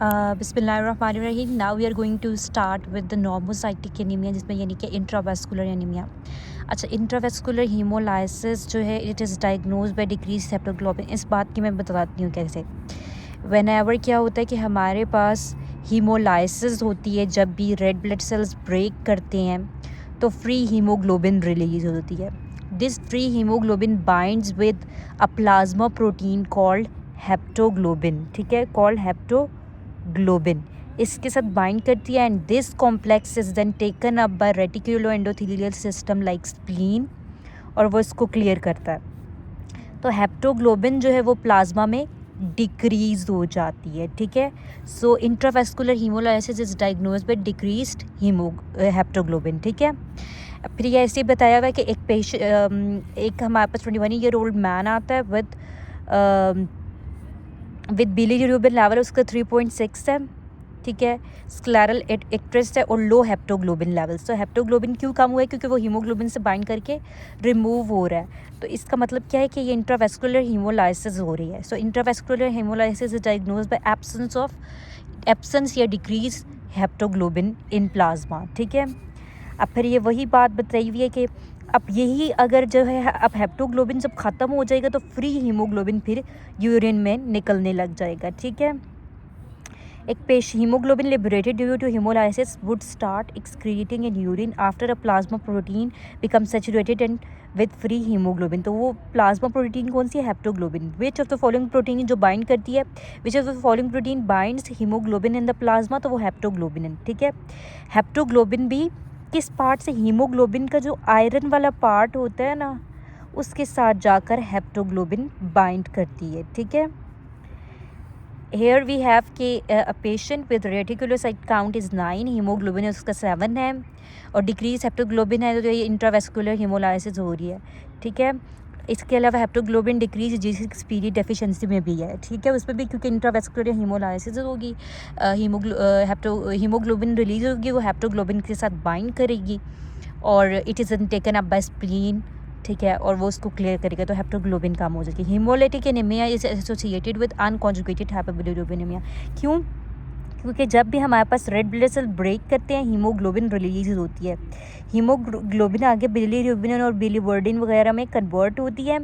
बिस्मिल्लाहिर्रहमानिर्रहीम। Now we are going to start with the normocytic anaemia, जिसमें यानी कि इंट्रावेस्कुलर एनीमिया। अच्छा, इंट्रावेस्कुलर हीमोलाइसिस जो है it is diagnose by decrease haemoglobin. इस बात की मैं बताती हूँ कैसे। व्हेन एवर क्या होता है कि हमारे पास हीमोलाइसिस होती है, जब भी रेड ब्लड सेल्स ब्रेक करते हैं तो फ्री हीमोग्लोबिन रिलीज होती है। This free haemoglobin binds with a plasma protein called haptoglobin, ठीक है, कॉल्ड हेप्टोग्लोबिन। इसके साथ बाइंड करती है and this complex is then taken up by reticuloendothelial system like spleen, और वो इसको क्लियर करता है। तो हेप्टोग्लोबिन जो है वो प्लाज्मा में डिक्रीज हो जाती है, ठीक है। So intravascular haemolysis is diagnose by decreased haptoglobin, ठीक है। फिर ये ऐसे बताया हुआ है कि एक हमारे पास 21 ईयर ओल्ड मैन आता है विद बिलीरुबिन लेवल उसका 3.6 है, ठीक है। स्क्लेरल एक्ट्रेस है और लो हेप्टोग्लोबिन लेवल्स। तो हेप्टोग्लोबिन क्यों कम हुआ है? क्योंकि वो हीमोग्लोबिन से बाइंड करके रिमूव हो रहा है। तो इसका मतलब क्या है कि ये इंट्रावेस्कुलर हीमोलाइसिस हो रही है। So intravascular haemolysis is diagnose by absence या डिक्रीज हेप्टोग्लोबिन इन प्लाज्मा, ठीक है। अब फिर ये वही बात बताई हुई है कि अब यही अगर जो है अब हेप्टोग्लोबिन जब ख़त्म हो जाएगा तो फ्री हीमोग्लोबिन फिर यूरिन में निकलने लग जाएगा, ठीक है। एक haemoglobin liberated due to haemolysis would start excreting in urine after a plasma protein become saturated and with free haemoglobin. तो वो प्लाज्मा प्रोटीन कौन सी है? Haptoglobin. Which of the following protein जो बाइंड करती है, which of the following protein binds haemoglobin in the plasma? तो वो हेप्टोग्लोबिन है, ठीक है। हेप्टोग्लोबिन भी किस पार्ट से? हीमोग्लोबिन का जो आयरन वाला पार्ट होता है ना, उसके साथ जाकर हेप्टोग्लोबिन बाइंड करती है, ठीक है। हेयर वी हैव के a patient with reticulocyte count is 9, haemoglobin है उसका 7 है, और डिक्रीज हेप्टोग्लोबिन है, तो ये इंट्रावेस्कुलर हीमोलाइसिस हो रही है, ठीक है। इसके अलावा haptoglobin decrease G6 period deficiency में भी है, ठीक है, उसमें भी क्योंकि इंट्रावेस्कुलर हीमोलाइसिस होगी, हीमोग्लोबिन रिलीज होगी, वो हेप्टोग्लोबिन के साथ बाइंड करेगी और it is taken up bye spleen, ठीक है, और वो उसको क्लियर करेगा, तो हेप्टोग्लोबिन कम हो जाएगी। Haemolytic anaemia is associated with unconjugated hypobilirubinaemia. क्यों? क्योंकि जब भी हमारे पास रेड ब्लड सेल ब्रेक करते हैं हीमोग्लोबिन रिलीज होती है। हीमोग्लोबिन आगे बिलीरुबिन और बिलीवर्डिन वगैरह में कन्वर्ट होती है,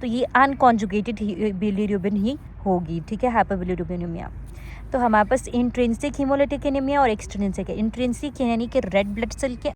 तो ये अनकॉन्जुगेटेड बिलीरुबिन ही होगी, ठीक है, हाइपोबिलिरुबिनेमिया। तो हमारे पास इंट्रिंसिक हीमोलिटिक एनीमिया और एक्सट्रिंसिक है। इंट्रिंसिक यानी कि रेड ब्लड सेल के